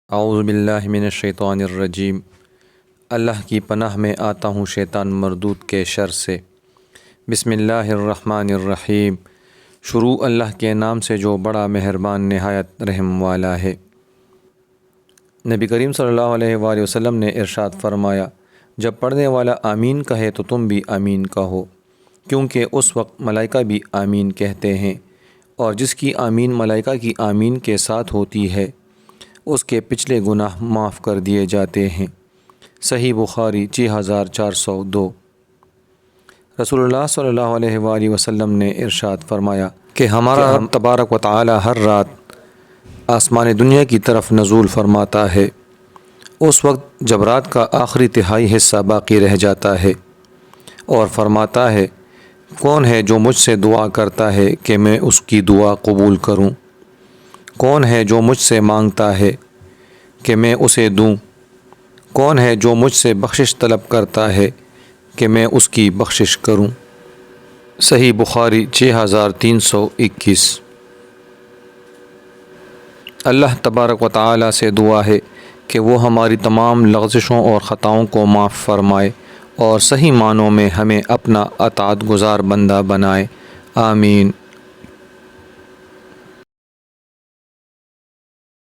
اعوذ باللہ من الشیطان الرجیم۔ اللہ کی پناہ میں آتا ہوں شیطان مردود کے شر سے۔ بسم اللہ الرحمن الرحیم۔ شروع اللہ کے نام سے جو بڑا مہربان نہایت رحم والا ہے۔ نبی کریم صلی اللہ علیہ وآلہ وسلم نے ارشاد فرمایا، جب پڑھنے والا آمین کہے تو تم بھی آمین کہو، کیونکہ اس وقت ملائکہ بھی آمین کہتے ہیں، اور جس کی آمین ملائکہ کی آمین کے ساتھ ہوتی ہے اس کے پچھلے گناہ معاف کر دیے جاتے ہیں۔ صحیح بخاری 6402۔ رسول اللہ صلی اللہ علیہ وآلہ وسلم نے ارشاد فرمایا کہ ہمارا رب تبارک و تعالی ہر رات آسمان دنیا کی طرف نزول فرماتا ہے، اس وقت جب رات کا آخری تہائی حصہ باقی رہ جاتا ہے، اور فرماتا ہے، کون ہے جو مجھ سے دعا کرتا ہے کہ میں اس کی دعا قبول کروں؟ کون ہے جو مجھ سے مانگتا ہے کہ میں اسے دوں؟ کون ہے جو مجھ سے بخشش طلب کرتا ہے کہ میں اس کی بخشش کروں؟ صحیح بخاری 6321۔ اللہ تبارک و تعالی سے دعا ہے کہ وہ ہماری تمام لغزشوں اور خطاؤں کو معاف فرمائے اور صحیح معنوں میں ہمیں اپنا اطاعت گزار بندہ بنائے۔ آمین۔